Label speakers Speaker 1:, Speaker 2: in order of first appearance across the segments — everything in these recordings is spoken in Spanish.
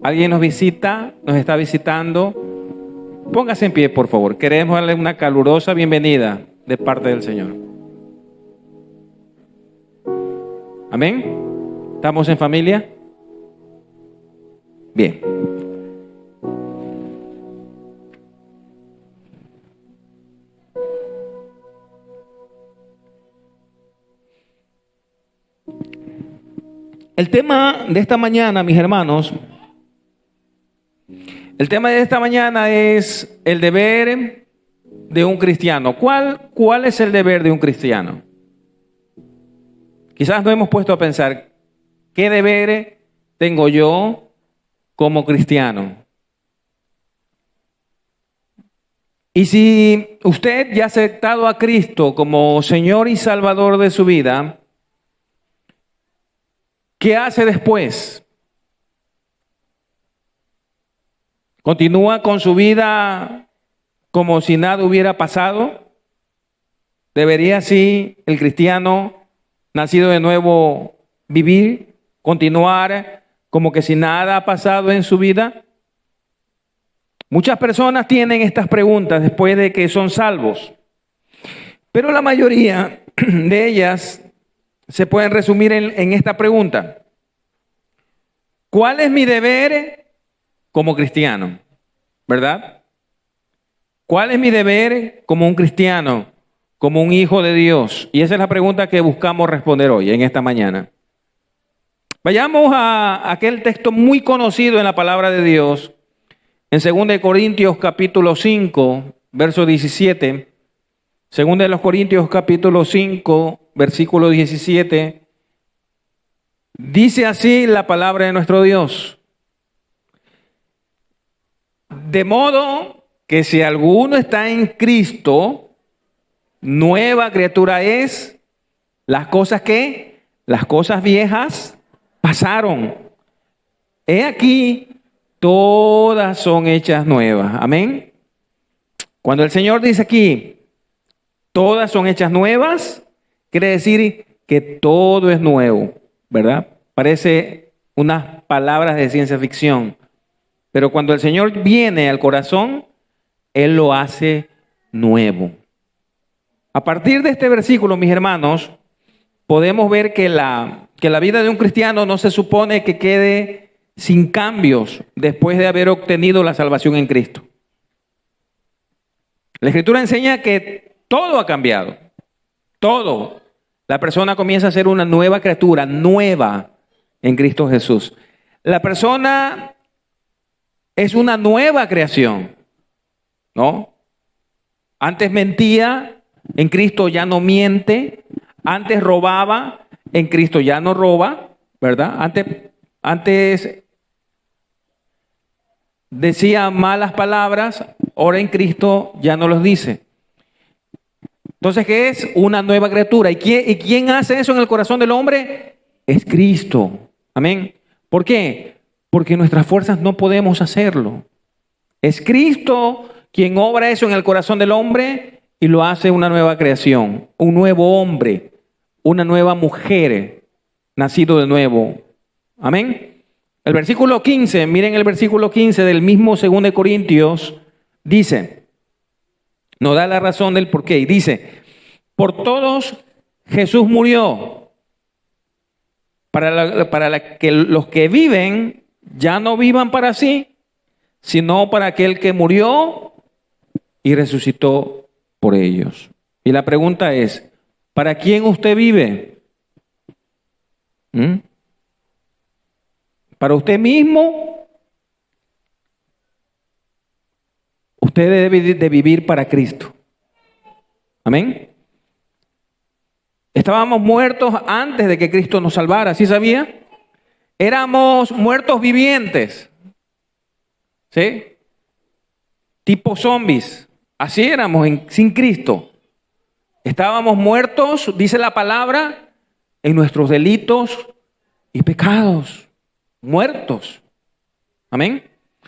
Speaker 1: ¿Alguien nos visita? ¿Nos está visitando? Póngase en pie, por favor. Queremos darle una calurosa bienvenida de parte del Señor. Amén. ¿Estamos en familia? Bien. El tema de esta mañana, mis hermanos, el tema de esta mañana es el deber de un cristiano. ¿Cuál es el deber de un cristiano? Quizás nos hemos puesto a pensar, ¿qué deber tengo yo como cristiano? Y si usted ya ha aceptado a Cristo como Señor y Salvador de su vida, ¿qué hace después? ¿Continúa con su vida como si nada hubiera pasado? ¿Debería así el cristiano nacido de nuevo vivir, continuar como que si nada ha pasado en su vida? Muchas personas tienen estas preguntas después de que son salvos, pero la mayoría de ellas se pueden resumir en esta pregunta: ¿cuál es mi deber como cristiano? ¿Verdad? ¿Cuál es mi deber como un cristiano, como un hijo de Dios? Y esa es la pregunta que buscamos responder hoy, en esta mañana. Vayamos a aquel texto muy conocido en la palabra de Dios, en 2 Corintios capítulo 5, verso 17. 2 Corintios capítulo 5, versículo 17. Dice así la palabra de nuestro Dios: de modo que si alguno está en Cristo, nueva criatura es. Las cosas que, las cosas viejas pasaron. He aquí, todas son hechas nuevas. Amén. Cuando el Señor dice aquí, todas son hechas nuevas, quiere decir que todo es nuevo, ¿verdad? Parece unas palabras de ciencia ficción, pero cuando el Señor viene al corazón, Él lo hace nuevo. A partir de este versículo, mis hermanos, podemos ver que la vida de un cristiano no se supone que quede sin cambios después de haber obtenido la salvación en Cristo. La Escritura enseña que todo ha cambiado. Todo. La persona comienza a ser una nueva criatura, nueva en Cristo Jesús. La persona es una nueva creación, ¿no? Antes mentía, en Cristo ya no miente. Antes robaba, en Cristo ya no roba, ¿verdad? Antes decía malas palabras, ahora en Cristo ya no los dice. Entonces, ¿qué es? Una nueva criatura. ¿Y quién hace eso en el corazón del hombre? Es Cristo. Amén. ¿Por qué? Porque nuestras fuerzas no podemos hacerlo. Es Cristo quien obra eso en el corazón del hombre y lo hace una nueva creación, un nuevo hombre, una nueva mujer, nacido de nuevo. Amén. El versículo 15, miren el versículo 15 del mismo 2 Corintios, dice, nos da la razón del porqué, y dice, por todos Jesús murió, para que los que viven ya no vivan para sí, sino para aquel que murió y resucitó por ellos. Y la pregunta es, ¿para quién usted vive? ¿Para usted mismo? Usted debe de vivir para Cristo. Amén. Estábamos muertos antes de que Cristo nos salvara, ¿sí sabía? Éramos muertos vivientes, ¿sí? Tipo zombies. Así éramos sin Cristo. Estábamos muertos, dice la palabra, en nuestros delitos y pecados. Muertos. Amén.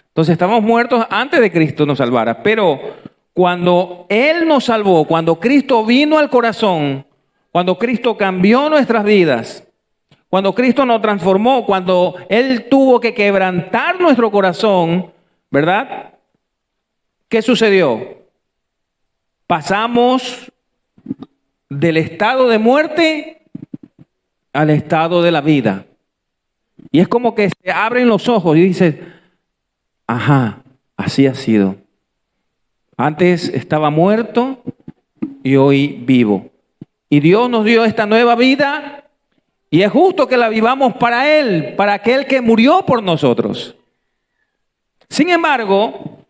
Speaker 1: Entonces estamos muertos antes de que Cristo nos salvara. Pero cuando Él nos salvó, cuando Cristo vino al corazón, cuando Cristo cambió nuestras vidas, cuando Cristo nos transformó, cuando Él tuvo que quebrantar nuestro corazón, ¿verdad? ¿Qué sucedió? Pasamos del estado de muerte al estado de la vida. Y es como que se abren los ojos y dices, ajá, así ha sido. Antes estaba muerto y hoy vivo. Y Dios nos dio esta nueva vida y es justo que la vivamos para Él, para aquel que murió por nosotros. Sin embargo,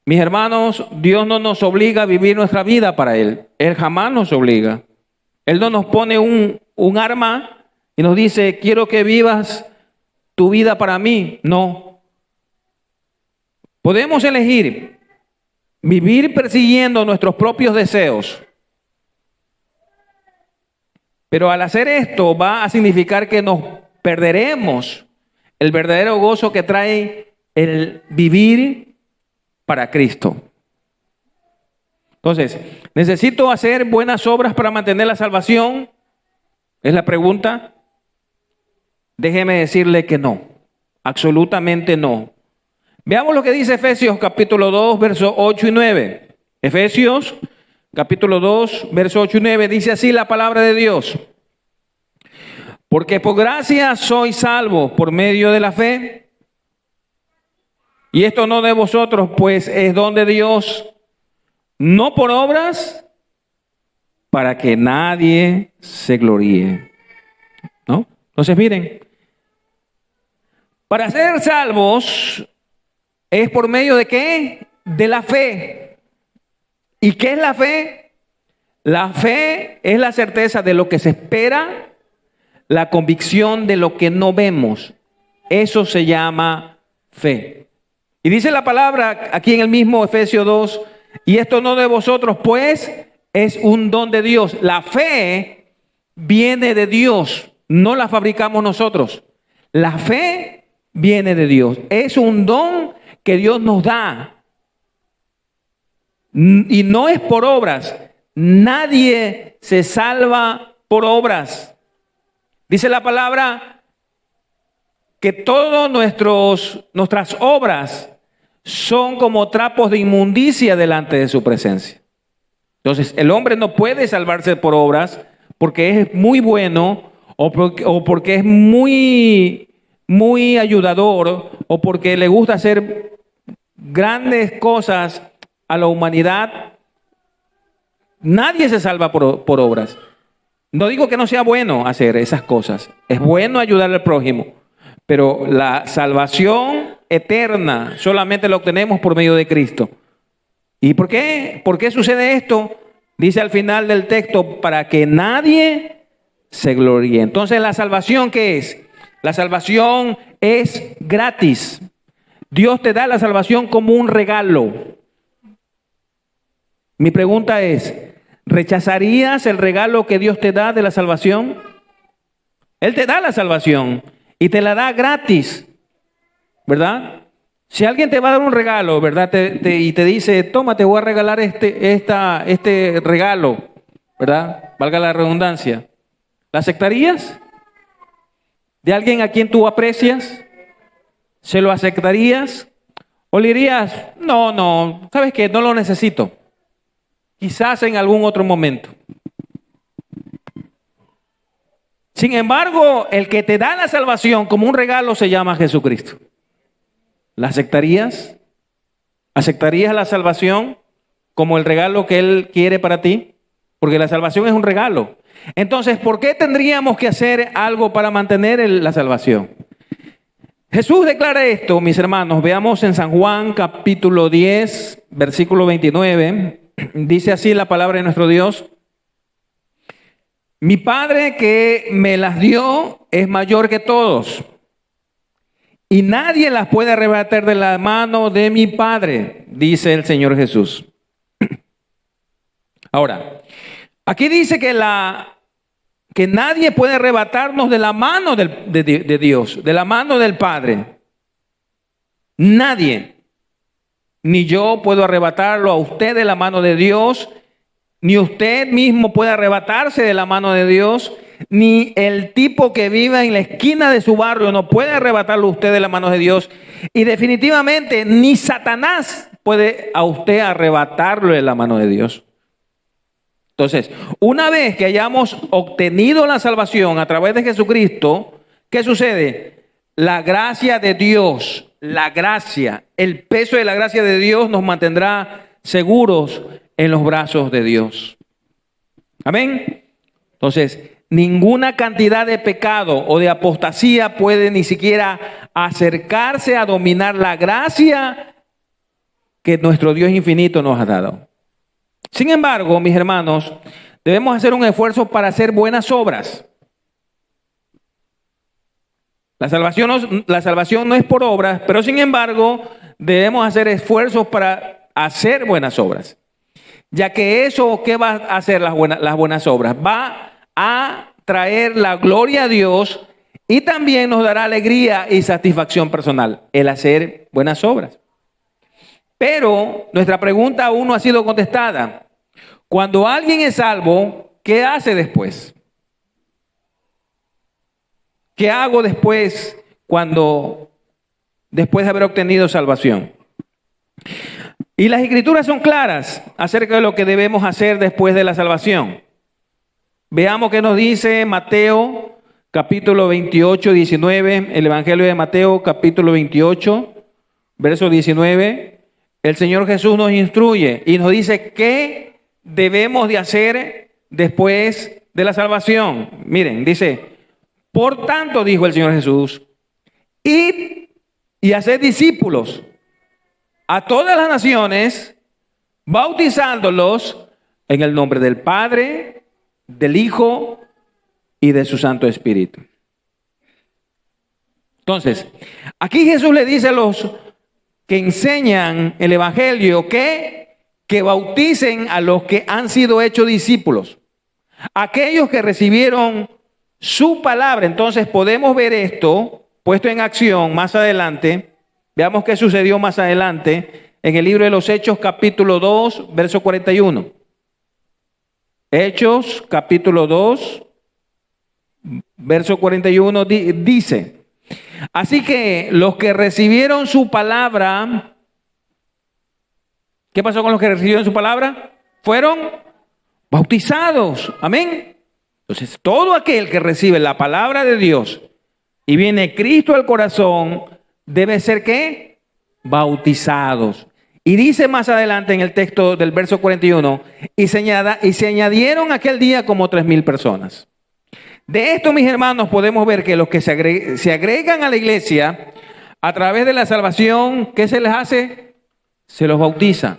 Speaker 1: mis hermanos, Dios no nos obliga a vivir nuestra vida para Él. Él jamás nos obliga. Él no nos pone un arma y nos dice, quiero que vivas tu vida para mí. No. Podemos elegir vivir persiguiendo nuestros propios deseos. Pero al hacer esto va a significar que nos perderemos el verdadero gozo que trae el vivir para Cristo. Entonces, ¿necesito hacer buenas obras para mantener la salvación? Es la pregunta. Déjeme decirle que no, absolutamente no. Veamos lo que dice Efesios capítulo 2, versos 8 y 9. Efesios capítulo 2, versos 8 y 9 dice así la palabra de Dios. Porque por gracia sois salvos por medio de la fe. Y esto no de vosotros, pues es don de Dios, no por obras, para que nadie se gloríe. ¿No? Entonces miren, para ser salvos es por medio de ¿qué? De la fe. ¿Y qué es la fe? La fe es la certeza de lo que se espera, la convicción de lo que no vemos. Eso se llama fe. Y dice la palabra aquí en el mismo Efesios 2, y esto no de vosotros, pues es un don de Dios. La fe viene de Dios, no la fabricamos nosotros. La fe viene de Dios. Es un don que Dios nos da. Y no es por obras. Nadie se salva por obras. Dice la palabra que todas nuestras obras son como trapos de inmundicia delante de su presencia. Entonces, el hombre no puede salvarse por obras porque es muy bueno o porque es muy ayudador o porque le gusta hacer grandes cosas a la humanidad. Nadie se salva por obras. No digo que no sea bueno hacer esas cosas. Es bueno ayudar al prójimo. Pero la salvación eterna solamente la obtenemos por medio de Cristo. ¿Y por qué? ¿Por qué sucede esto? Dice al final del texto, para que nadie se gloríe. Entonces, ¿la salvación qué es? La salvación es gratis. Dios te da la salvación como un regalo. Mi pregunta es, ¿rechazarías el regalo que Dios te da de la salvación? Él te da la salvación y te la da gratis, ¿verdad? Si alguien te va a dar un regalo, ¿verdad? Y te dice, toma, te voy a regalar este regalo, ¿verdad? Valga la redundancia. ¿La aceptarías? ¿De alguien a quien tú aprecias? ¿Se lo aceptarías? ¿O le dirías, no, ¿sabes qué? No lo necesito. Quizás en algún otro momento. Sin embargo, el que te da la salvación como un regalo se llama Jesucristo. ¿La aceptarías? ¿Aceptarías la salvación como el regalo que Él quiere para ti? Porque la salvación es un regalo. Entonces, ¿por qué tendríamos que hacer algo para mantener la salvación? Jesús declara esto, mis hermanos. Veamos en San Juan capítulo 10, versículo 29. Dice así la palabra de nuestro Dios. Mi Padre que me las dio es mayor que todos, y nadie las puede arrebatar de la mano de mi Padre, dice el Señor Jesús. Ahora, aquí dice que nadie puede arrebatarnos de la mano de Dios, de la mano del Padre. Nadie. Ni yo puedo arrebatarlo a usted de la mano de Dios, ni usted mismo puede arrebatarse de la mano de Dios. ni el tipo que vive en la esquina de su barrio no puede arrebatarlo a usted de las manos de Dios. Y definitivamente ni Satanás puede a usted arrebatarlo de la mano de Dios. Entonces, una vez que hayamos obtenido la salvación a través de Jesucristo, ¿qué sucede? La gracia de Dios, la gracia, el peso de la gracia de Dios nos mantendrá seguros en los brazos de Dios. Amén. Entonces, ninguna cantidad de pecado o de apostasía puede ni siquiera acercarse a dominar la gracia que nuestro Dios infinito nos ha dado. Sin embargo, mis hermanos, debemos hacer un esfuerzo para hacer buenas obras. La salvación no es por obras, pero sin embargo, debemos hacer esfuerzos para hacer buenas obras. Ya que eso, ¿qué va a hacer las buenas obras? Va a traer la gloria a Dios y también nos dará alegría y satisfacción personal, el hacer buenas obras. Pero nuestra pregunta aún no ha sido contestada. Cuando alguien es salvo, ¿qué hace después? ¿Qué hago después después de haber obtenido salvación? Y las escrituras son claras acerca de lo que debemos hacer después de la salvación. Veamos qué nos dice Mateo capítulo 28, 19, el Evangelio de Mateo capítulo 28, verso 19. El Señor Jesús nos instruye y nos dice qué debemos de hacer después de la salvación. Miren, dice, por tanto, dijo el Señor Jesús, id y haced discípulos a todas las naciones, bautizándolos en el nombre del Padre, del Hijo y de su Santo Espíritu. Entonces, aquí Jesús le dice a los que enseñan el Evangelio que bauticen a los que han sido hechos discípulos, aquellos que recibieron su palabra. Entonces podemos ver esto puesto en acción más adelante. Veamos qué sucedió más adelante en el libro de los Hechos capítulo 2, verso 41. Hechos capítulo 2, verso 41 dice, así que los que recibieron su palabra, ¿qué pasó con los que recibieron su palabra? Fueron bautizados. Amén. Entonces, todo aquel que recibe la palabra de Dios y viene Cristo al corazón, debe ser ¿qué? Bautizados. Y dice más adelante en el texto del verso 41, y se añadieron aquel día como 3,000 personas. De esto, mis hermanos, podemos ver que los que se agregan a la iglesia a través de la salvación, ¿qué se les hace? Se los bautiza.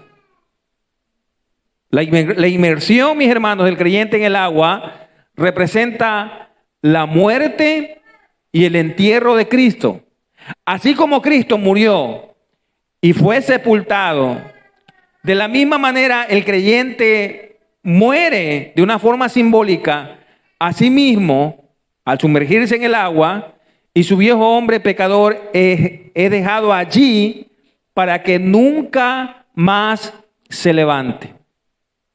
Speaker 1: La inmersión, mis hermanos, del creyente en el agua representa la muerte y el entierro de Cristo. Así como Cristo murió y fue sepultado, de la misma manera el creyente muere de una forma simbólica. Asimismo, al sumergirse en el agua y su viejo hombre pecador he dejado allí para que nunca más se levante.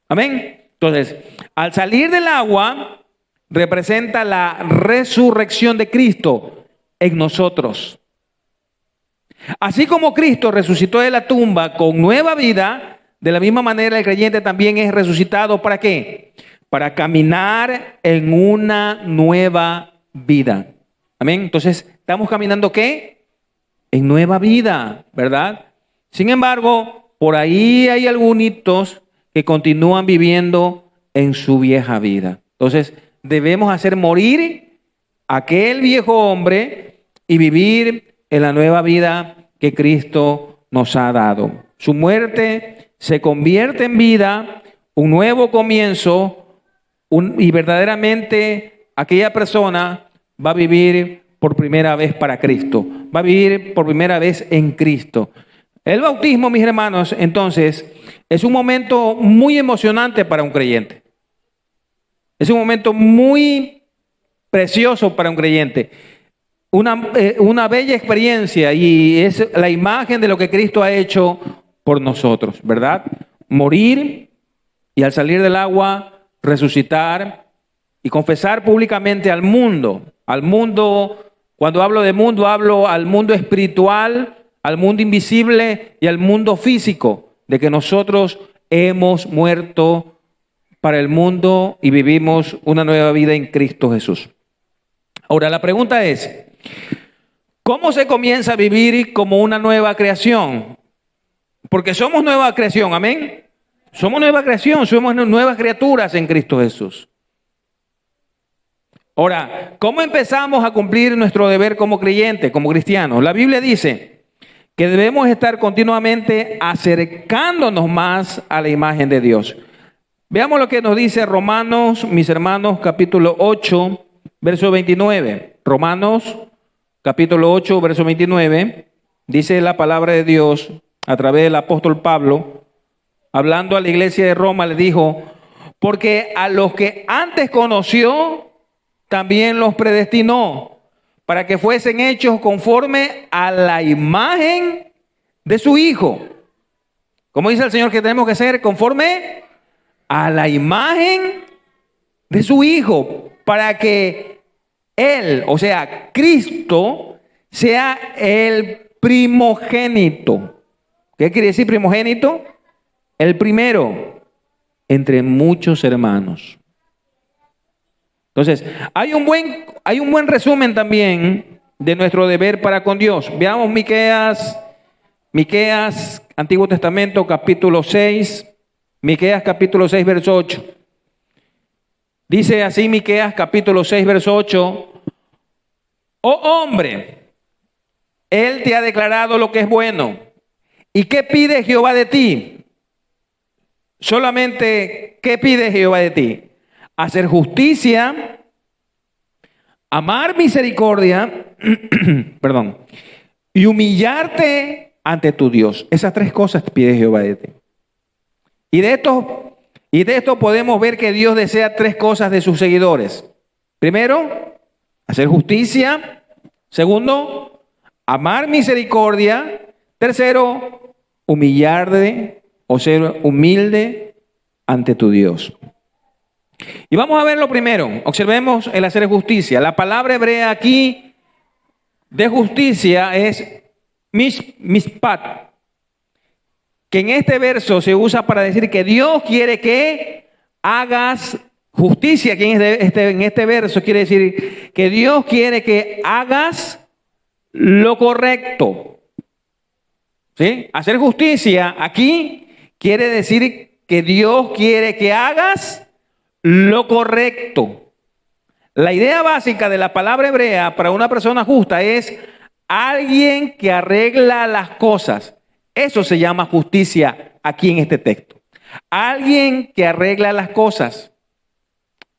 Speaker 1: Amén. Entonces, al salir del agua representa la resurrección de Cristo en nosotros. Así como Cristo resucitó de la tumba con nueva vida, de la misma manera el creyente también es resucitado. ¿Para qué? Para caminar en una nueva vida. Amén. Entonces, ¿estamos caminando qué? En nueva vida, ¿verdad? Sin embargo, por ahí hay algunos que continúan viviendo en su vieja vida. Entonces, debemos hacer morir aquel viejo hombre y vivir en la nueva vida que Cristo nos ha dado. Su muerte se convierte en vida, un nuevo comienzo, y verdaderamente aquella persona va a vivir por primera vez para Cristo, va a vivir por primera vez en Cristo. El bautismo, mis hermanos, entonces, es un momento muy emocionante para un creyente. Es un momento muy precioso para un creyente. Una bella experiencia, y es la imagen de lo que Cristo ha hecho por nosotros, ¿verdad? Morir y al salir del agua resucitar y confesar públicamente al mundo. Cuando hablo de mundo, hablo al mundo espiritual, al mundo invisible y al mundo físico, de que nosotros hemos muerto para el mundo y vivimos una nueva vida en Cristo Jesús. Ahora, la pregunta es, ¿cómo se comienza a vivir como una nueva creación? Porque somos nueva creación, amén. Somos nueva creación, somos nuevas criaturas en Cristo Jesús. Ahora, ¿cómo empezamos a cumplir nuestro deber como creyentes, como cristianos? La Biblia dice que debemos estar continuamente acercándonos más a la imagen de Dios. Veamos lo que nos dice Romanos, mis hermanos, capítulo 8, verso 29. Romanos, capítulo 8, verso 29, dice la palabra de Dios a través del apóstol Pablo, hablando a la iglesia de Roma, le dijo, porque a los que antes conoció, también los predestinó para que fuesen hechos conforme a la imagen de su Hijo. ¿Cómo dice el Señor que tenemos que ser? Conforme a la imagen de su Hijo, para que Él, o sea, Cristo, sea el primogénito. ¿Qué quiere decir primogénito? El primero entre muchos hermanos. Entonces, hay un buen resumen también de nuestro deber para con Dios. Veamos Miqueas, Antiguo Testamento, capítulo 6, Miqueas capítulo 6, verso 8. Dice así Miqueas capítulo 6, verso 8, oh hombre, Él te ha declarado lo que es bueno. ¿Y qué pide Jehová de ti? Solamente, ¿qué pide Jehová de ti? Hacer justicia, amar misericordia, perdón, y humillarte ante tu Dios. Esas tres cosas pide Jehová de ti. Y de esto podemos ver que Dios desea tres cosas de sus seguidores. Primero, hacer justicia. Segundo, amar misericordia. Tercero, humillarte o ser humilde ante tu Dios. Y vamos a ver lo primero. Observemos el hacer justicia. La palabra hebrea aquí de justicia es mishpat, que en este verso se usa para decir que Dios quiere que hagas justicia. Aquí en este verso quiere decir que Dios quiere que hagas lo correcto. ¿Sí? Hacer justicia aquí quiere decir que Dios quiere que hagas lo correcto. La idea básica de la palabra hebrea para una persona justa es alguien que arregla las cosas. Eso se llama justicia aquí en este texto. Alguien que arregla las cosas.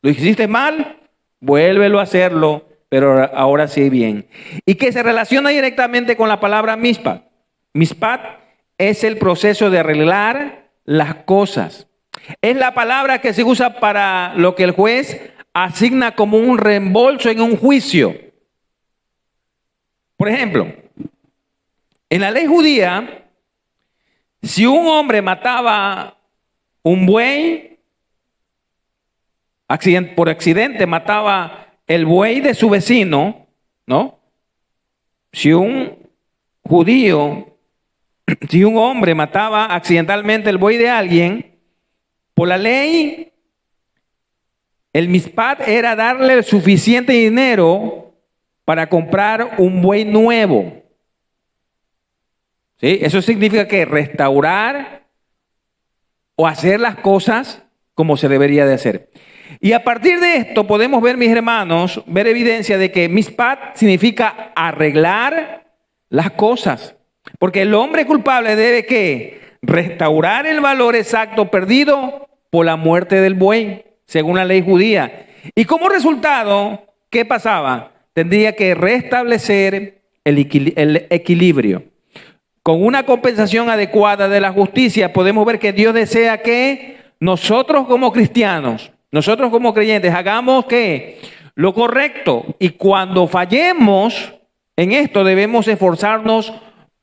Speaker 1: ¿Lo hiciste mal? Vuélvelo a hacerlo, pero ahora sí bien. Y que se relaciona directamente con la palabra mishpat. Mishpat es el proceso de arreglar las cosas. Es la palabra que se usa para lo que el juez asigna como un reembolso en un juicio. Por ejemplo, en la ley judía, si un hombre mataba un buey, por accidente mataba el buey de su vecino, ¿no? Si un hombre mataba accidentalmente el buey de alguien, por la ley, el mishpat era darle suficiente dinero para comprar un buey nuevo. ¿Sí? Eso significa que restaurar o hacer las cosas como se debería de hacer. Y a partir de esto podemos ver, mis hermanos, ver evidencia de que mishpat significa arreglar las cosas. Porque el hombre culpable debe ¿qué? Restaurar el valor exacto perdido por la muerte del buey, según la ley judía. Y como resultado, ¿qué pasaba? Tendría que restablecer el equilibrio. Con una compensación adecuada de la justicia, podemos ver que Dios desea que nosotros como cristianos, nosotros como creyentes, hagamos ¿qué? Lo correcto. Y cuando fallemos en esto, debemos esforzarnos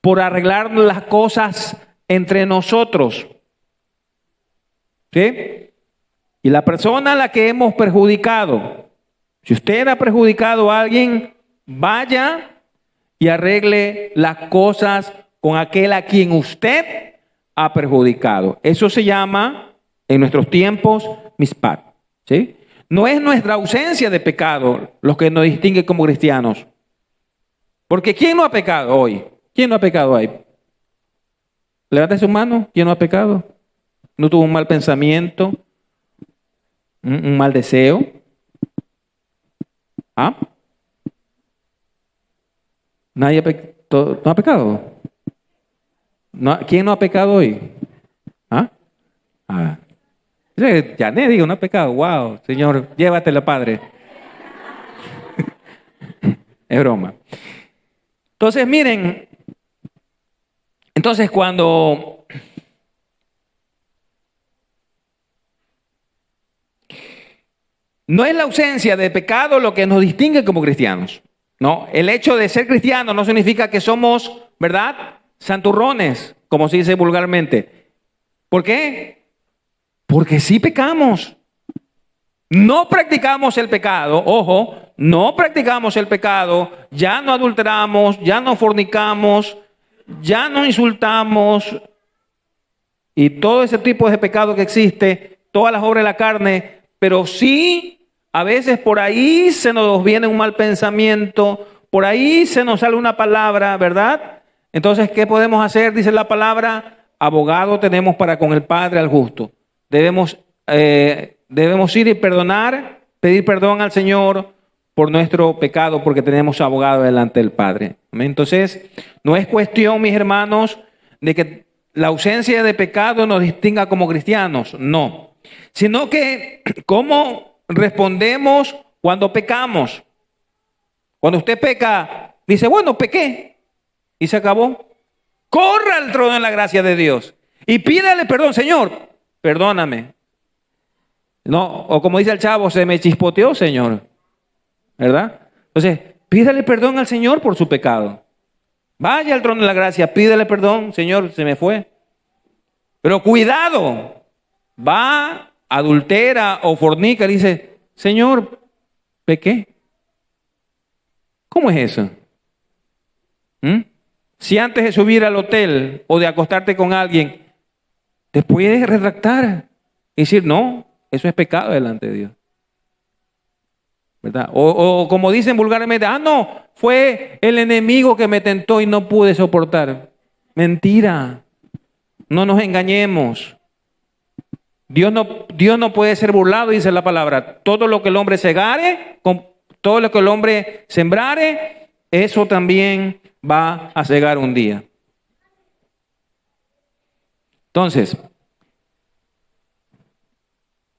Speaker 1: por arreglar las cosas entre nosotros. ¿Sí? Y la persona a la que hemos perjudicado, si usted ha perjudicado a alguien, vaya y arregle las cosas con aquel a quien usted ha perjudicado. Eso se llama, en nuestros tiempos, mispat, ¿sí? No es nuestra ausencia de pecado lo que nos distingue como cristianos. Porque ¿quién no ha pecado hoy? ¿Quién no ha pecado hoy? Levante su mano. ¿Quién no ha pecado? ¿No tuvo un mal pensamiento? ¿Un mal deseo? ¿Ah? ¿Nadie no ha pecado? ¿Quién no ha pecado hoy? ¿Ah? Ah. Janet, digo, no ha pecado. Wow, Señor, llévatelo, Padre. Es broma. Entonces, miren, cuando no es la ausencia de pecado lo que nos distingue como cristianos. No, el hecho de ser cristiano no significa que somos, ¿verdad?, santurrones, como se dice vulgarmente. ¿Por qué? Porque sí pecamos. No practicamos el pecado, ojo, no practicamos el pecado, ya no adulteramos, ya no fornicamos, ya no insultamos y todo ese tipo de pecado que existe, todas las obras de la carne, pero sí a veces por ahí se nos viene un mal pensamiento, por ahí se nos sale una palabra, ¿verdad? Entonces, ¿qué podemos hacer? Dice la palabra, abogado tenemos para con el Padre al justo. Debemos ir y perdonar, pedir perdón al Señor por nuestro pecado, porque tenemos abogado delante del Padre. Entonces, no es cuestión, mis hermanos, de que la ausencia de pecado nos distinga como cristianos, no. Sino que, ¿cómo respondemos cuando pecamos? Cuando usted peca, dice, bueno, pequé, y se acabó. Corra al trono de la gracia de Dios y pídale perdón, Señor, perdóname. No, o como dice el chavo, se me chispoteó, Señor, ¿verdad? Entonces, pídale perdón al Señor por su pecado. Vaya al trono de la gracia, pídale perdón, Señor, se me fue. Pero cuidado, va, adultera o fornica, y dice, Señor, pequé. ¿Cómo es eso? Si antes de subir al hotel o de acostarte con alguien, te puedes retractar y decir, no, eso es pecado delante de Dios, ¿verdad? O como dicen vulgarmente, no, fue el enemigo que me tentó y no pude soportar. Mentira, no nos engañemos. Dios no puede ser burlado, dice la palabra. Todo lo que el hombre segare, todo lo que el hombre sembrare, eso también va a segar un día. Entonces,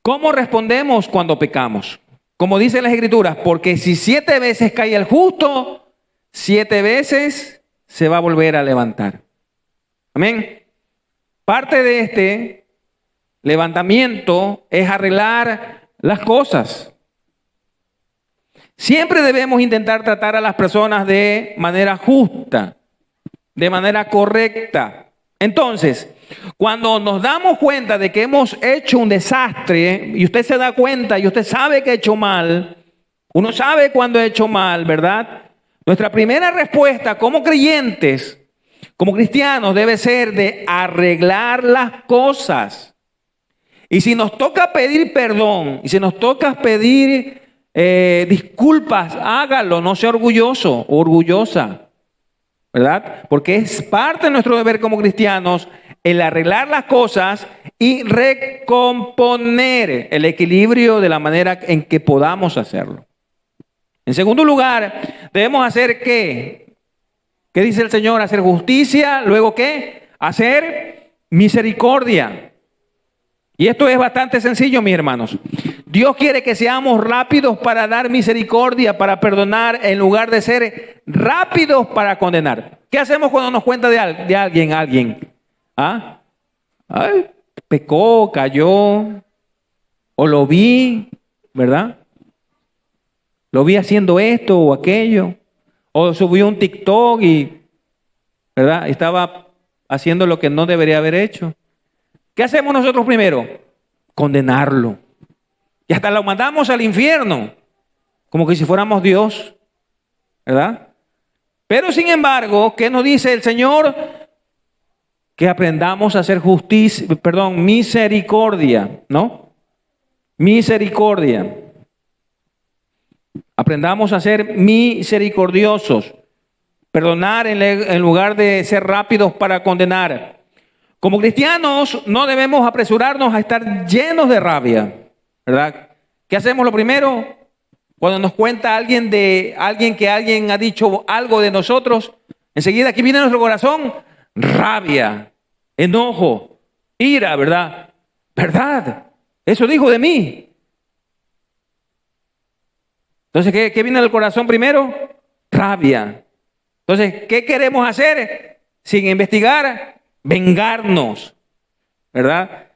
Speaker 1: ¿cómo respondemos cuando pecamos? Como dice las Escrituras, porque si 7 veces cae el justo, 7 veces se va a volver a levantar. Amén. Parte de este levantamiento es arreglar las cosas. Siempre debemos intentar tratar a las personas de manera justa, de manera correcta. Entonces, cuando nos damos cuenta de que hemos hecho un desastre, y usted se da cuenta y usted sabe que ha hecho mal, uno sabe cuando ha hecho mal, ¿verdad? Nuestra primera respuesta como creyentes, como cristianos, debe ser de arreglar las cosas. Y si nos toca pedir perdón, y si nos toca pedir disculpas, hágalo, no sea orgulloso o orgullosa, ¿verdad? Porque es parte de nuestro deber como cristianos el arreglar las cosas y recomponer el equilibrio de la manera en que podamos hacerlo. En segundo lugar, debemos hacer ¿qué? ¿Qué dice el Señor? Hacer justicia, luego ¿qué? Hacer misericordia. Y esto es bastante sencillo, mis hermanos. Dios quiere que seamos rápidos para dar misericordia, para perdonar, en lugar de ser rápidos para condenar. ¿Qué hacemos cuando nos cuenta de alguien? ¿Ah? Ay, pecó, cayó, o lo vi, ¿verdad? Lo vi haciendo esto o aquello, o subió un TikTok y, ¿verdad?, estaba haciendo lo que no debería haber hecho. ¿Qué hacemos nosotros primero? Condenarlo. y hasta lo mandamos al infierno, como que si fuéramos Dios, ¿verdad? Pero sin embargo, ¿qué nos dice el Señor? Que aprendamos a hacer misericordia, ¿no? Misericordia. Aprendamos a ser misericordiosos, perdonar en lugar de ser rápidos para condenar. Como cristianos no debemos apresurarnos a estar llenos de rabia, ¿verdad? ¿Qué hacemos lo primero? Cuando nos cuenta alguien que alguien ha dicho algo de nosotros, enseguida aquí viene nuestro corazón rabia, enojo, ira, ¿verdad? ¿Verdad? Eso dijo de mí. Entonces, ¿qué viene del corazón primero? Rabia. Entonces, ¿qué queremos hacer? Sin investigar, vengarnos, ¿verdad?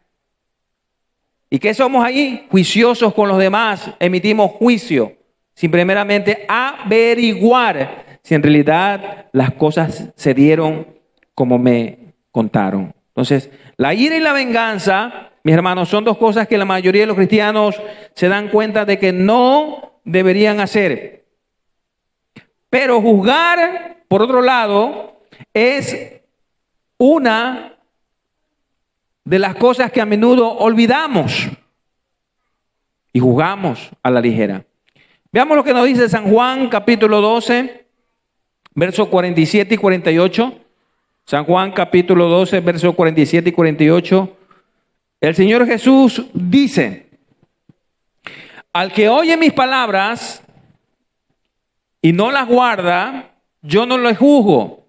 Speaker 1: ¿Y qué somos ahí? Juiciosos con los demás, emitimos juicio, sin primeramente averiguar si en realidad las cosas se dieron como me contaron. Entonces, la ira y la venganza, mis hermanos, son dos cosas que la mayoría de los cristianos se dan cuenta de que no deberían hacer. Pero juzgar, por otro lado, es una de las cosas que a menudo olvidamos y juzgamos a la ligera. Veamos lo que nos dice San Juan, capítulo 12, versos 47 y 48. San Juan, capítulo 12, versos 47 y 48. El Señor Jesús dice: al que oye mis palabras y no las guarda, yo no lo juzgo,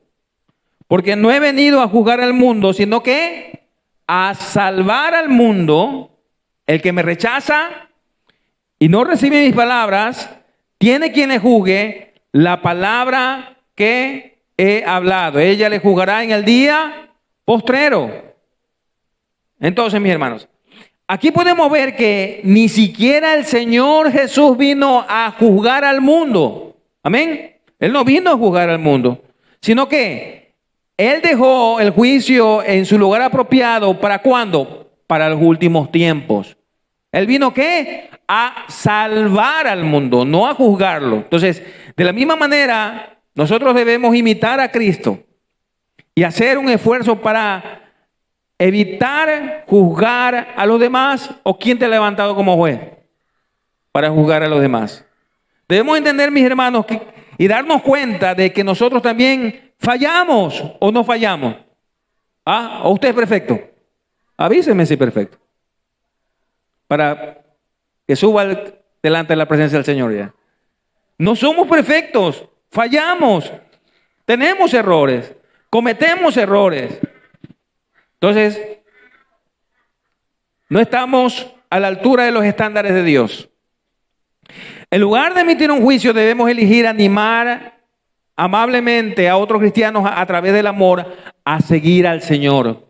Speaker 1: porque no he venido a juzgar al mundo, sino que a salvar al mundo. El que me rechaza y no recibe mis palabras, tiene quien le juzgue la palabra que he hablado. Ella le juzgará en el día postrero. Entonces, mis hermanos, aquí podemos ver que ni siquiera el Señor Jesús vino a juzgar al mundo. Amén. Él no vino a juzgar al mundo, sino que Él dejó el juicio en su lugar apropiado. ¿Para cuándo? Para los últimos tiempos. Él vino, ¿qué? A salvar al mundo, no a juzgarlo. Entonces, de la misma manera, nosotros debemos imitar a Cristo y hacer un esfuerzo para evitar juzgar a los demás. ¿O quién te ha levantado como juez para juzgar a los demás? Debemos entender, mis hermanos, y darnos cuenta de que nosotros también fallamos o no fallamos. ¿Ah? ¿O usted es perfecto? Avíseme si es perfecto, para que suba delante de la presencia del Señor ya. No somos perfectos, fallamos, tenemos errores, cometemos errores. Entonces, no estamos a la altura de los estándares de Dios. En lugar de emitir un juicio, debemos elegir animar amablemente a otros cristianos a través del amor a seguir al Señor.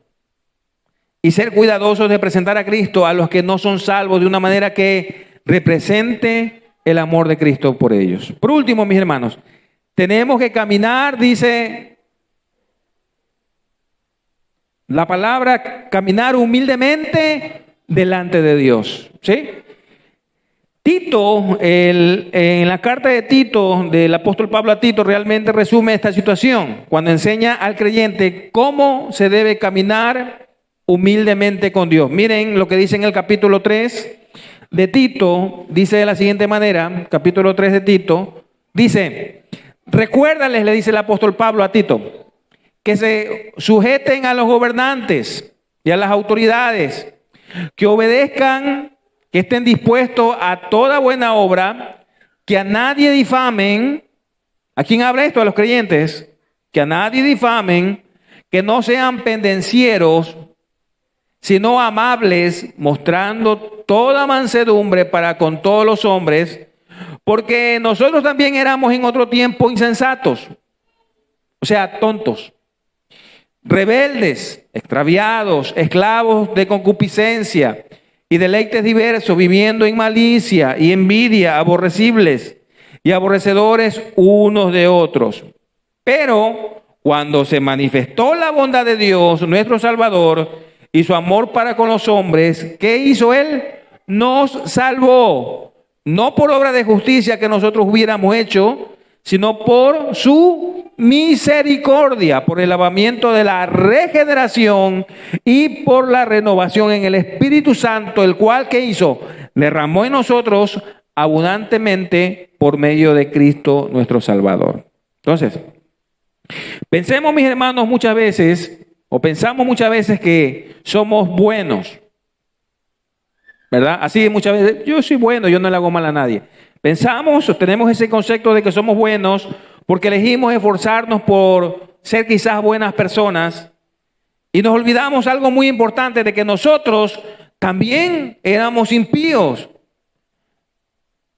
Speaker 1: Y ser cuidadosos de presentar a Cristo a los que no son salvos de una manera que represente el amor de Cristo por ellos. Por último, mis hermanos, tenemos que caminar, dice la palabra, caminar humildemente delante de Dios. ¿Sí? Tito, en la carta de Tito, del apóstol Pablo a Tito, realmente resume esta situación cuando enseña al creyente cómo se debe caminar humildemente con Dios. Miren lo que dice en el capítulo 3 de Tito, dice de la siguiente manera, capítulo 3 de Tito, dice: recuérdales, le dice el apóstol Pablo a Tito, que se sujeten a los gobernantes y a las autoridades, que obedezcan, que estén dispuestos a toda buena obra, que a nadie difamen. ¿A quién habla esto? A los creyentes. Que a nadie difamen, que no sean pendencieros, sino amables, mostrando toda mansedumbre para con todos los hombres, porque nosotros también éramos en otro tiempo insensatos, o sea, tontos, rebeldes, extraviados, esclavos de concupiscencia y deleites diversos, viviendo en malicia y envidia, aborrecibles y aborrecedores unos de otros. Pero cuando se manifestó la bondad de Dios, nuestro Salvador, y su amor para con los hombres, ¿qué hizo Él? nos salvó, no por obra de justicia que nosotros hubiéramos hecho, sino por su misericordia, por el lavamiento de la regeneración y por la renovación en el Espíritu Santo, el cual, ¿qué hizo? Derramó en nosotros abundantemente por medio de Cristo nuestro Salvador. Entonces, pensemos, mis hermanos, muchas veces, o pensamos muchas veces que somos buenos, ¿verdad? Así muchas veces, yo soy bueno, yo no le hago mal a nadie. Pensamos o tenemos ese concepto de que somos buenos porque elegimos esforzarnos por ser quizás buenas personas y nos olvidamos algo muy importante, de que nosotros también éramos impíos,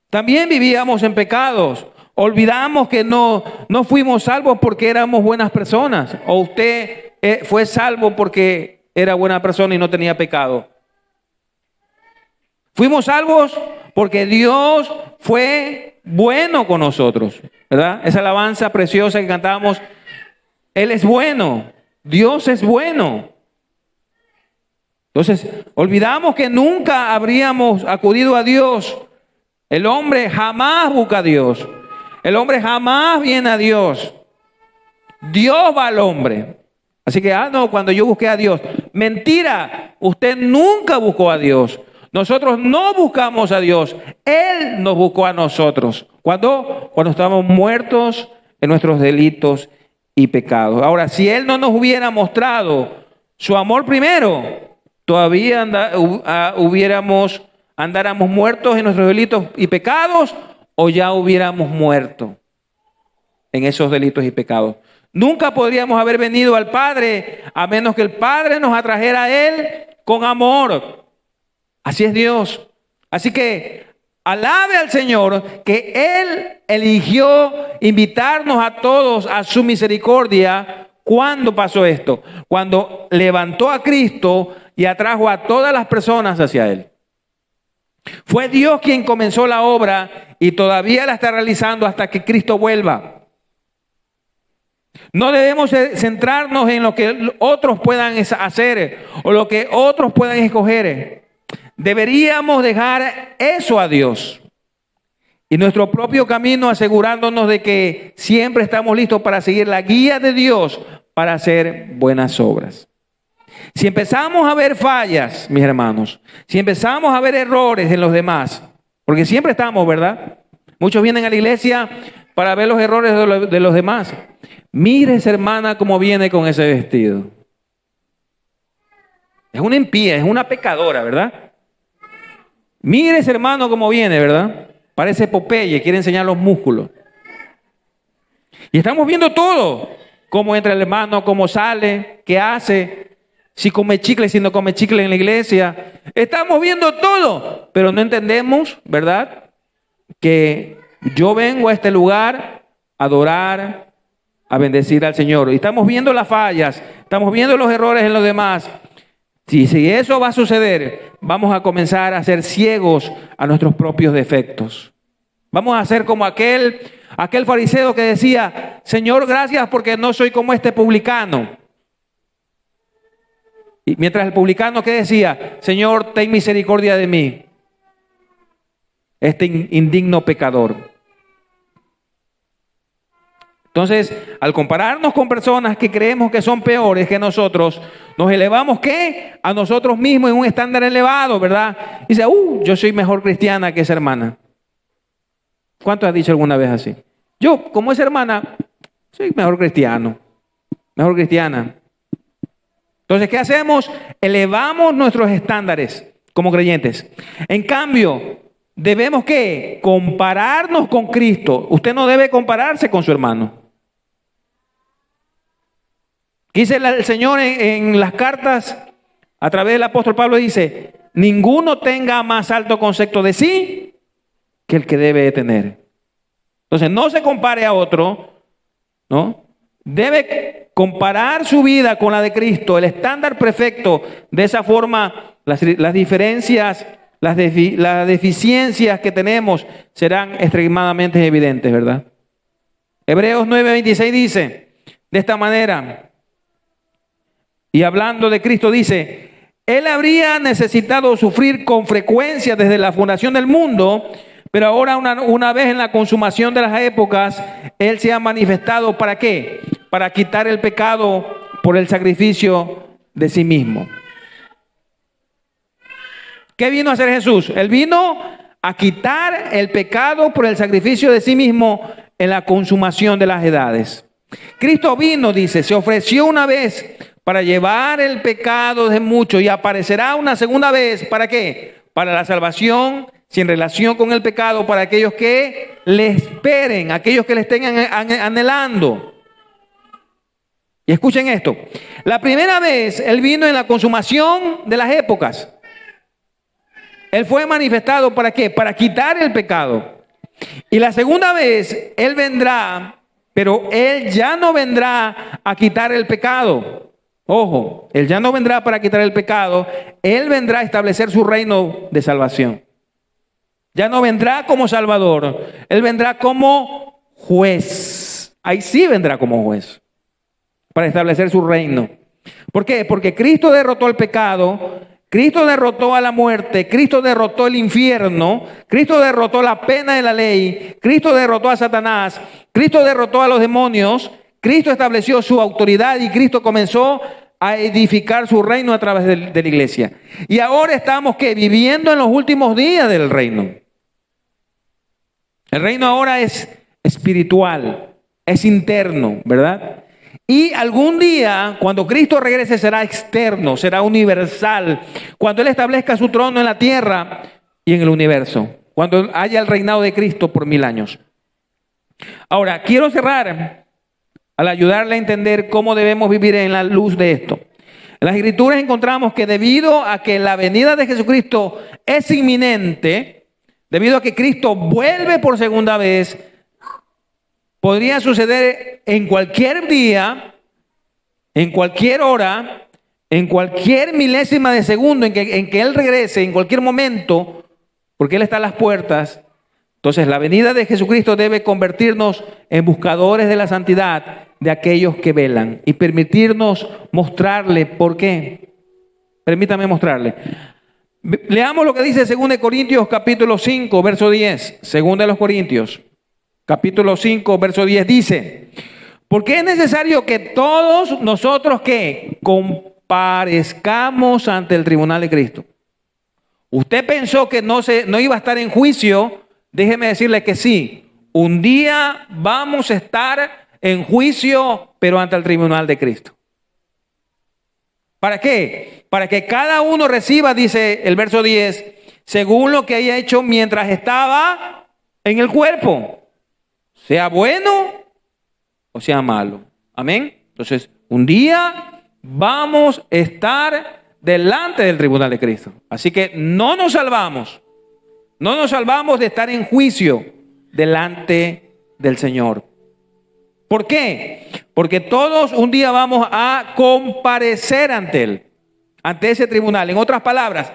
Speaker 1: también vivíamos en pecados. Olvidamos que no fuimos salvos porque éramos buenas personas, o usted fue salvo porque era buena persona y no tenía pecado. Fuimos salvos porque Dios fue bueno con nosotros, ¿verdad? Esa alabanza preciosa que cantábamos, Él es bueno, Dios es bueno. Entonces, olvidamos que nunca habríamos acudido a Dios. El hombre jamás busca a Dios. El hombre jamás viene a Dios. Dios va al hombre. Así que, no, cuando yo busqué a Dios. Mentira, usted nunca buscó a Dios. Nosotros no buscamos a Dios. Él nos buscó a nosotros. ¿Cuándo? Cuando estábamos muertos en nuestros delitos y pecados. Ahora, si Él no nos hubiera mostrado su amor primero, todavía andáramos muertos en nuestros delitos y pecados, o ya hubiéramos muerto en esos delitos y pecados. Nunca podríamos haber venido al Padre a menos que el Padre nos atrajera a Él con amor. Así es Dios. Así que alabe al Señor que Él eligió invitarnos a todos a su misericordia. ¿Cuándo pasó esto? Cuando levantó a Cristo y atrajo a todas las personas hacia Él. Fue Dios quien comenzó la obra y todavía la está realizando hasta que Cristo vuelva. No debemos centrarnos en lo que otros puedan hacer o lo que otros puedan escoger. Deberíamos dejar eso a Dios y nuestro propio camino, asegurándonos de que siempre estamos listos para seguir la guía de Dios para hacer buenas obras. Si empezamos a ver fallas, mis hermanos, si empezamos a ver errores en los demás, porque siempre estamos, ¿verdad? Muchos vienen a la iglesia para ver los errores de los demás. Mire esa hermana cómo viene con ese vestido. Es una impía, es una pecadora, ¿verdad? Mire ese hermano cómo viene, ¿verdad? Parece Popeye, quiere enseñar los músculos. Y estamos viendo todo. Cómo entra el hermano, cómo sale, qué hace, si come chicle, si no come chicle en la iglesia. Estamos viendo todo, pero no entendemos, ¿verdad? Que yo vengo a este lugar a adorar, a bendecir al Señor. Y estamos viendo las fallas, estamos viendo los errores en los demás. Si eso va a suceder, vamos a comenzar a ser ciegos a nuestros propios defectos. Vamos a ser como aquel fariseo que decía, Señor, gracias porque no soy como este publicano. Y mientras el publicano, ¿qué decía? Señor, ten misericordia de mí, este indigno pecador. Entonces, al compararnos con personas que creemos que son peores que nosotros, nos elevamos, ¿qué? A nosotros mismos en un estándar elevado, ¿verdad? Y dice, yo soy mejor cristiana que esa hermana. ¿Cuánto has dicho alguna vez así? Yo, como esa hermana, soy mejor cristiano, mejor cristiana. Entonces, ¿qué hacemos? Elevamos nuestros estándares como creyentes. En cambio, debemos, ¿qué? Compararnos con Cristo. Usted no debe compararse con su hermano. Dice el Señor en las cartas, a través del apóstol Pablo, dice, ninguno tenga más alto concepto de sí que el que debe tener. Entonces, no se compare a otro, ¿no? Debe comparar su vida con la de Cristo, el estándar perfecto. De esa forma, las diferencias, las deficiencias que tenemos serán extremadamente evidentes, ¿verdad? Hebreos 9:26 dice, de esta manera, y hablando de Cristo dice, Él habría necesitado sufrir con frecuencia desde la fundación del mundo, pero ahora una vez en la consumación de las épocas, Él se ha manifestado ¿para qué? Para quitar el pecado por el sacrificio de sí mismo. ¿Qué vino a hacer Jesús? Él vino a quitar el pecado por el sacrificio de sí mismo en la consumación de las edades. Cristo vino, dice, se ofreció una vez para llevar el pecado de muchos y aparecerá una segunda vez. ¿Para qué? Para la salvación sin relación con el pecado, para aquellos que le esperen, aquellos que le estén anhelando. Y escuchen esto. La primera vez Él vino en la consumación de las épocas. Él fue manifestado ¿para qué? Para quitar el pecado. Y la segunda vez Él vendrá, pero Él ya no vendrá a quitar el pecado. Ojo, Él ya no vendrá para quitar el pecado. Él vendrá a establecer su reino de salvación. Ya no vendrá como Salvador. Él vendrá como juez. Ahí sí vendrá como juez. Para establecer su reino. ¿Por qué? Porque Cristo derrotó el pecado. Cristo derrotó a la muerte. Cristo derrotó el infierno. Cristo derrotó la pena de la ley. Cristo derrotó a Satanás. Cristo derrotó a los demonios. Cristo estableció su autoridad y Cristo comenzó a edificar su reino a través de la iglesia. Y ahora estamos ¿qué? Viviendo en los últimos días del reino. El reino ahora es espiritual, es interno, ¿verdad? Y algún día, cuando Cristo regrese, será externo, será universal. Cuando Él establezca su trono en la tierra y en el universo. Cuando haya el reinado de Cristo por 1000 años. Ahora, quiero cerrar al ayudarle a entender cómo debemos vivir en la luz de esto. En las Escrituras encontramos que debido a que la venida de Jesucristo es inminente, debido a que Cristo vuelve por segunda vez, podría suceder en cualquier día, en cualquier hora, en cualquier milésima de segundo en que Él regrese, en cualquier momento, porque Él está a las puertas. Entonces la venida de Jesucristo debe convertirnos en buscadores de la santidad de aquellos que velan y permitirnos mostrarle por qué. Permítame mostrarle. Leamos lo que dice 2 Corintios capítulo 5, verso 10. 2 Corintios capítulo 5, verso 10 dice: porque es necesario que todos nosotros que comparezcamos ante el tribunal de Cristo. Usted pensó que no iba a estar en juicio. Déjeme decirle que sí. Un día vamos a estar en juicio, pero ante el tribunal de Cristo. ¿Para qué? Para que cada uno reciba, dice el verso 10, según lo que haya hecho mientras estaba en el cuerpo, sea bueno o sea malo. Amén. Entonces, un día vamos a estar delante del tribunal de Cristo. Así que no nos salvamos. No nos salvamos de estar en juicio delante del Señor. ¿Por qué? Porque todos un día vamos a comparecer ante Él, ante ese tribunal. En otras palabras,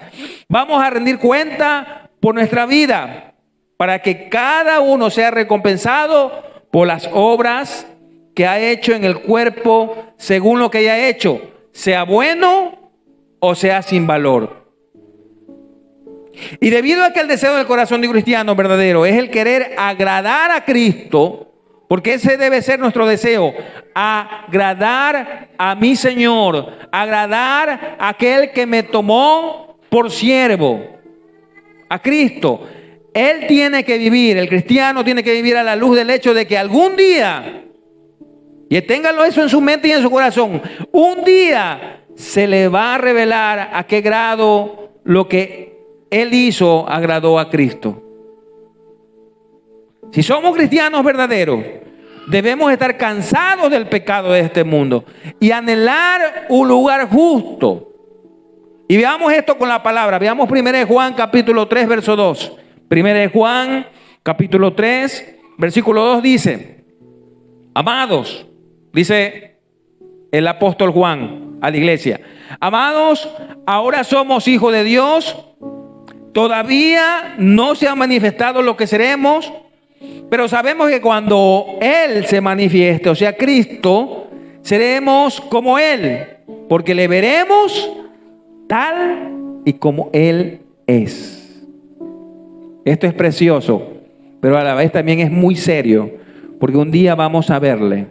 Speaker 1: vamos a rendir cuenta por nuestra vida para que cada uno sea recompensado por las obras que ha hecho en el cuerpo según lo que haya hecho, sea bueno o sea sin valor. Y debido a que el deseo del corazón de un cristiano verdadero es el querer agradar a Cristo, porque ese debe ser nuestro deseo, agradar a mi Señor, agradar a aquel que me tomó por siervo, a Cristo. Él tiene que vivir, el cristiano tiene que vivir a la luz del hecho de que algún día, y ténganlo eso en su mente y en su corazón, un día se le va a revelar a qué grado lo que Él hizo agradó a Cristo. Si somos cristianos verdaderos, debemos estar cansados del pecado de este mundo y anhelar un lugar justo. Y veamos esto con la palabra. Veamos 1 Juan capítulo 3, verso 2. 1 Juan capítulo 3, versículo 2 dice: amados, dice el apóstol Juan a la iglesia, amados, ahora somos hijos de Dios. Todavía no se ha manifestado lo que seremos, pero sabemos que cuando Él se manifieste, o sea Cristo, seremos como Él, porque le veremos tal y como Él es. Esto es precioso, pero a la vez también es muy serio, porque un día vamos a verle.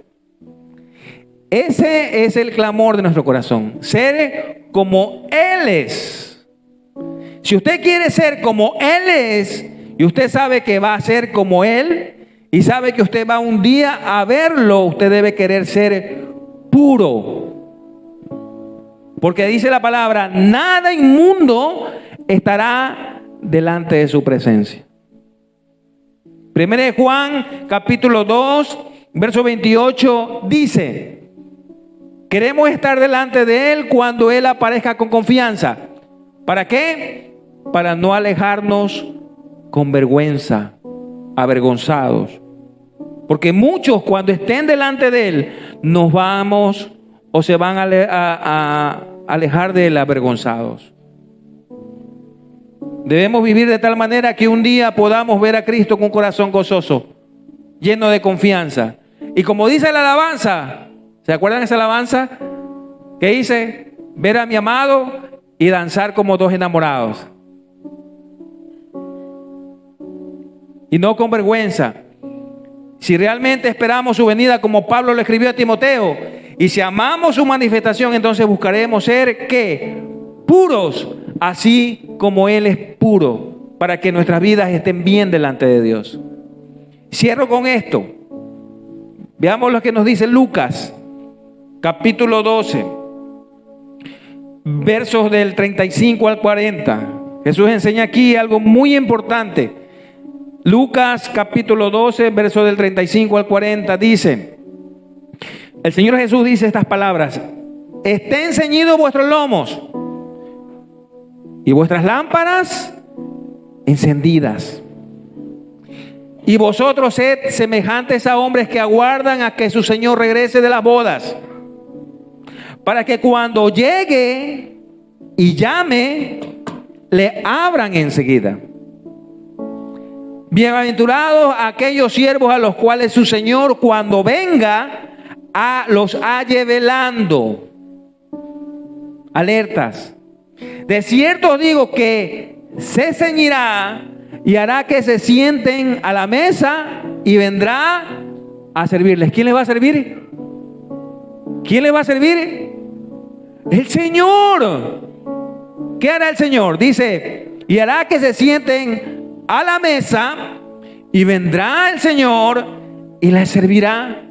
Speaker 1: Ese es el clamor de nuestro corazón, ser como Él es. Si usted quiere ser como Él es, y usted sabe que va a ser como Él, y sabe que usted va un día a verlo, usted debe querer ser puro. Porque dice la palabra, nada inmundo estará delante de su presencia. 1 de Juan, capítulo 2, verso 28, dice: queremos estar delante de Él cuando Él aparezca con confianza. ¿Para qué? Para no alejarnos con vergüenza, avergonzados. Porque muchos, cuando estén delante de Él, nos vamos o se van a alejar de Él avergonzados. Debemos vivir de tal manera que un día podamos ver a Cristo con un corazón gozoso, lleno de confianza. Y como dice la alabanza, ¿se acuerdan de esa alabanza? Que dice: ver a mi amado y danzar como dos enamorados. Y no con vergüenza. Si realmente esperamos su venida, como Pablo le escribió a Timoteo, y si amamos su manifestación, entonces buscaremos ser, ¿qué? Puros, así como Él es puro, para que nuestras vidas estén bien delante de Dios. Cierro con esto. Veamos lo que nos dice Lucas, capítulo 12, versos del 35 al 40. Jesús enseña aquí algo muy importante. Lucas, capítulo 12, versos del 35 al 40, dice: el Señor Jesús dice estas palabras: estén ceñidos vuestros lomos y vuestras lámparas encendidas. Y vosotros sed semejantes a hombres que aguardan a que su Señor regrese de las bodas, para que cuando llegue y llame, le abran enseguida. Bienaventurados aquellos siervos a los cuales su Señor, cuando venga, los halle velando. Alertas. De cierto os digo que se ceñirá y hará que se sienten a la mesa y vendrá a servirles. ¿Quién les va a servir? ¿Quién les va a servir? El Señor. ¿Qué hará el Señor? Dice: y hará que se sienten a la mesa y vendrá el Señor y les servirá.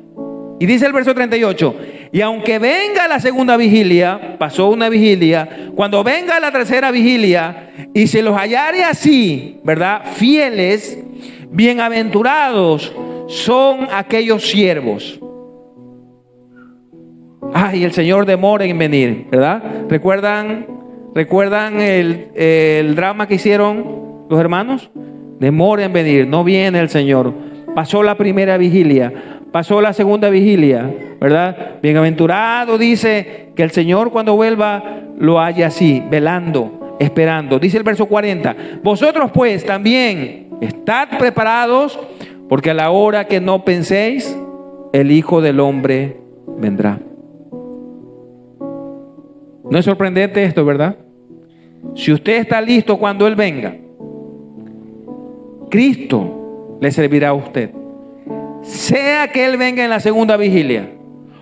Speaker 1: Y dice el verso 38: y aunque venga la segunda vigilia, pasó una vigilia, cuando venga la tercera vigilia y se los hallare así, ¿verdad?, fieles, bienaventurados son aquellos siervos. Ay, el Señor demora en venir, ¿verdad? ¿Recuerdan el drama que hicieron los hermanos? Demora en venir, no viene el Señor. Pasó la primera vigilia, pasó la segunda vigilia, ¿verdad? Bienaventurado, dice que el Señor cuando vuelva lo haya así, velando, esperando. Dice el verso 40: vosotros pues también estad preparados, porque a la hora que no penséis, el Hijo del Hombre vendrá. ¿No es sorprendente esto, verdad? Si usted está listo cuando Él venga, Cristo le servirá a usted. Sea que Él venga en la segunda vigilia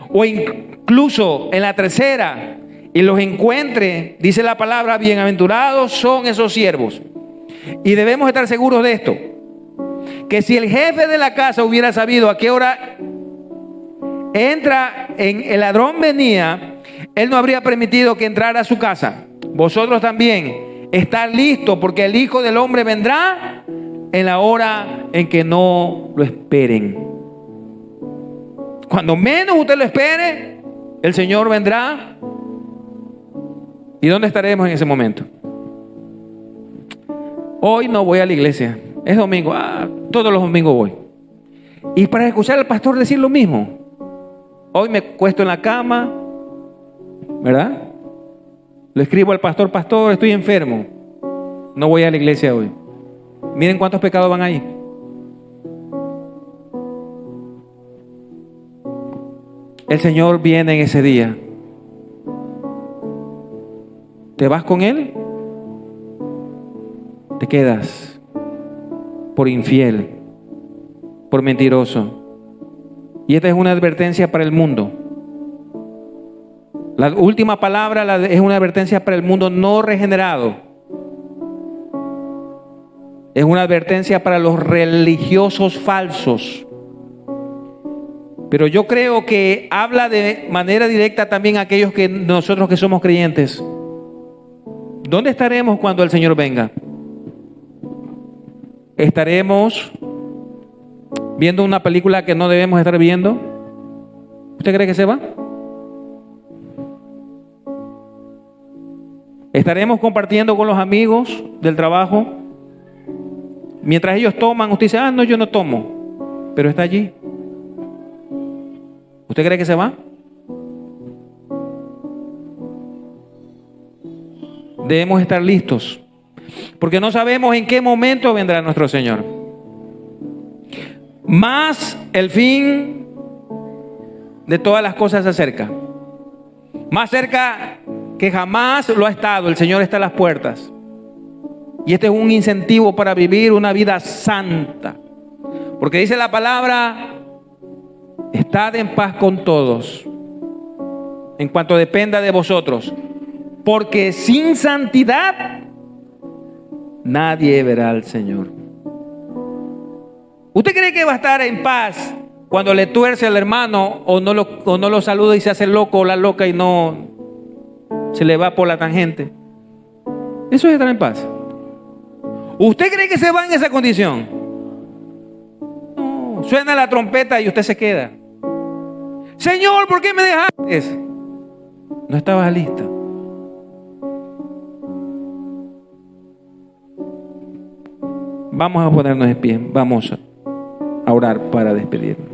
Speaker 1: o incluso en la tercera y los encuentre, dice la palabra: bienaventurados son esos siervos. Y debemos estar seguros de esto, que si el jefe de la casa hubiera sabido a qué hora el ladrón venía, él no habría permitido que entrara a su casa. Vosotros también estad listos, porque el Hijo del Hombre vendrá en la hora en que no lo esperen. Cuando menos usted lo espere, el Señor vendrá. ¿Y dónde estaremos en ese momento? Hoy no voy a la iglesia, es domingo. Todos los domingos voy. Y para escuchar al pastor decir lo mismo. Hoy me cuesto en la cama, ¿verdad? Le escribo al pastor: pastor, estoy enfermo, no voy a la iglesia hoy. Miren cuántos pecados van ahí. El Señor viene en ese día. ¿Te vas con él? Te quedas por infiel, por mentiroso. Y esta es una advertencia para el mundo. La última palabra es una advertencia para el mundo no regenerado. Es una advertencia para los religiosos falsos. Pero yo creo que habla de manera directa también a aquellos que nosotros que somos creyentes. ¿Dónde estaremos cuando el Señor venga? ¿Estaremos viendo una película que no debemos estar viendo? ¿Usted cree que se va? ¿Estaremos compartiendo con los amigos del trabajo? Mientras ellos toman, usted dice, no, yo no tomo, pero está allí. ¿Usted cree que se va? Debemos estar listos, porque no sabemos en qué momento vendrá nuestro Señor. Más el fin de todas las cosas se acerca. Más cerca que jamás lo ha estado. El Señor está a las puertas. Y este es un incentivo para vivir una vida santa. Porque dice la palabra, estad en paz con todos, en cuanto dependa de vosotros. Porque sin santidad nadie verá al Señor. ¿Usted cree que va a estar en paz cuando le tuerce al hermano o no lo saluda y se hace loco o la loca y no se le va por la tangente? Eso es estar en paz. ¿Usted cree que se va en esa condición? No, suena la trompeta y usted se queda. Señor, ¿por qué me dejaste? No estabas lista. Vamos a ponernos de pie. Vamos a orar para despedirnos.